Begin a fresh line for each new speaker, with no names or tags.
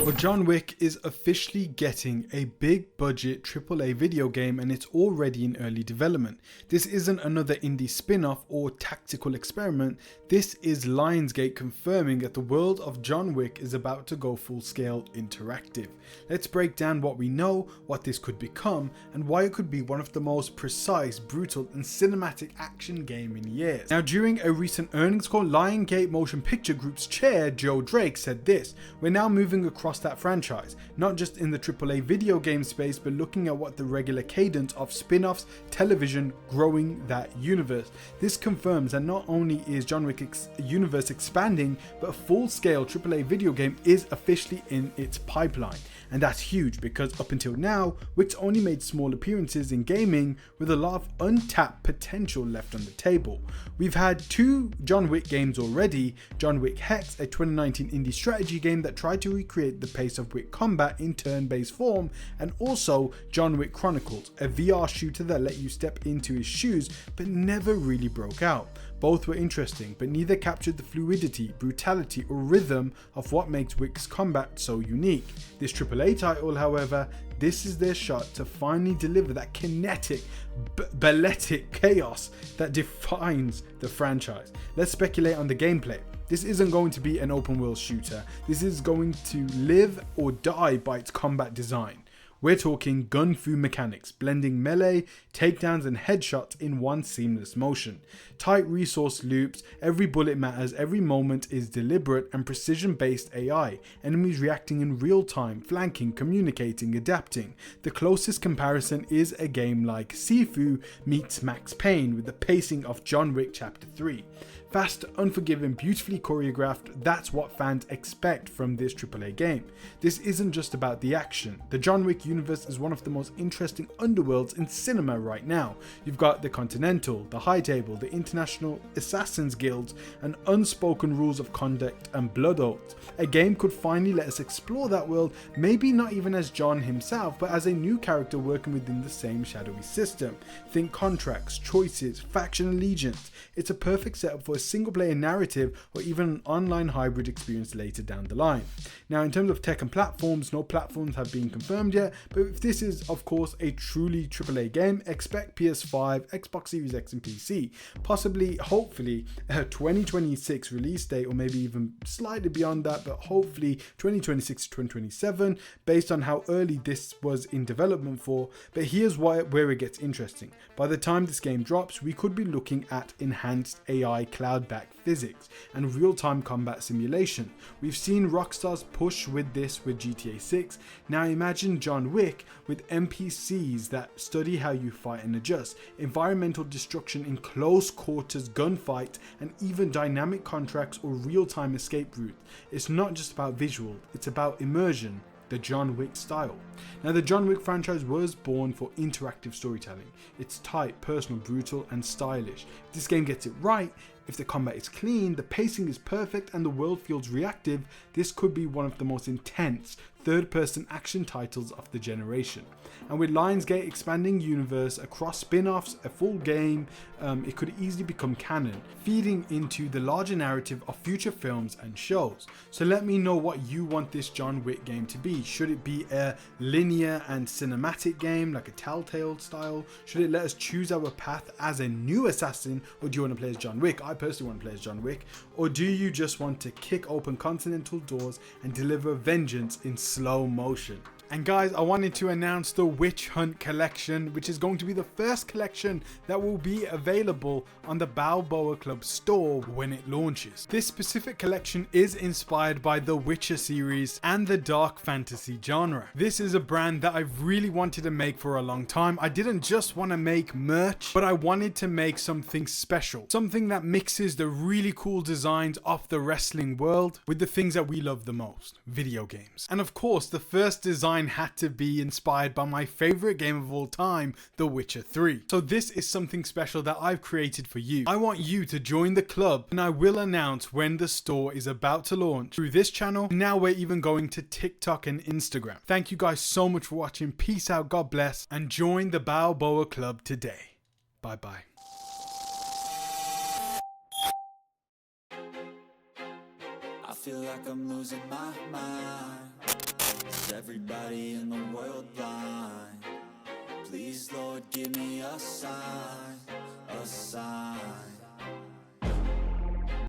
But John Wick is officially getting a big budget AAA video game, and it's already in early development. This isn't another indie spin-off or tactical experiment. This is Lionsgate confirming that the world of John Wick is about to go full-scale interactive. Let's break down what we know, what this could become, and why it could be one of the most precise, brutal, and cinematic action game in years. Now, during a recent earnings call, Lionsgate Motion Picture Group's chair, Joe Drake, said this: "We're now moving across that franchise, not just in the AAA video game space, but looking at what the regular cadence of spin-offs, television, growing that universe. This confirms that not only is John Wick's universe expanding, but a full-scale AAA video game is officially in its pipeline." And that's huge, because up until now, Wick's only made small appearances in gaming with a lot of untapped potential left on the table. We've had 2 John Wick games already: John Wick Hex, a 2019 indie strategy game that tried to recreate the pace of Wick combat in turn-based form, and also John Wick Chronicles, a VR shooter that let you step into his shoes but never really broke out. Both were interesting, but neither captured the fluidity, brutality, or rhythm of what makes Wick's combat so unique. This AAA title, however, this is their shot to finally deliver that kinetic, balletic chaos that defines the franchise. Let's speculate on the gameplay. This isn't going to be an open world shooter. This is going to live or die by its combat design. We're talking gun fu mechanics, blending melee, takedowns, and headshots in one seamless motion. Tight resource loops, every bullet matters, every moment is deliberate, and precision-based AI. Enemies reacting in real time, flanking, communicating, adapting. The closest comparison is a game like Sifu meets Max Payne with the pacing of John Wick Chapter 3. Fast, unforgiving, beautifully choreographed, that's what fans expect from this AAA game. This isn't just about the action. The John Wick universe is one of the most interesting underworlds in cinema right now. You've got the Continental, the High Table, the International Assassins Guilds, and unspoken rules of conduct and blood oaths. A game could finally let us explore that world, maybe not even as John himself, but as a new character working within the same shadowy system. Think contracts, choices, faction allegiance. It's a perfect setup for a single player narrative or even an online hybrid experience later down the line. Now, in terms of tech and platforms, no platforms have been confirmed yet, but if this is of course a truly AAA game, expect PS5, Xbox Series X and PC, possibly, hopefully a 2026 release date, or maybe even slightly beyond that, but hopefully 2026 to 2027 based on how early this was in development for. But here's where it gets interesting. By the time this game drops, we could be looking at enhanced AI, cloud-backed physics, and real-time combat simulation. We've seen Rockstar's push with this with GTA 6. Now imagine John Wick with NPCs that study how you fight and adjust, environmental destruction in close quarters gunfight, and even dynamic contracts or real-time escape routes. It's not just about visual, it's about immersion. The John Wick style. Now, the John Wick franchise was born for interactive storytelling. It's tight, personal, brutal, and stylish. If this game gets it right, if the combat is clean, the pacing is perfect, and the world feels reactive, this could be one of the most intense third-person action titles of the generation. And with Lionsgate expanding universe across spin-offs, a full game, it could easily become canon, feeding into the larger narrative of future films and shows. So let me know what you want this John Wick game to be. Should it be a linear and cinematic game like a Telltale style? Should it let us choose our path as a new assassin, or do you want to play as John Wick? I personally want to play as John Wick. Or do you just want to kick open continental doors and deliver vengeance in slow motion? And guys, I wanted to announce the Witch Hunt collection, which is going to be the first collection that will be available on the Balboa Club store when it launches. This specific collection is inspired by the Witcher series and the dark fantasy genre. This is a brand that I've really wanted to make for a long time. I didn't just want to make merch, but I wanted to make something special. Something that mixes the really cool designs of the wrestling world with the things that we love the most, video games. And of course, the first design had to be inspired by my favorite game of all time, The Witcher 3. So this is something special that I've created for you. I want you to join the club, and I will announce when the store is about to launch through this channel. Now we're even going to TikTok and Instagram. Thank you guys so much for watching. Peace out, God bless, and join the Balboa Club today. Bye bye.
I feel like I'm losing my mind. everybody in the world blind. Please, Lord, give me a sign, a sign.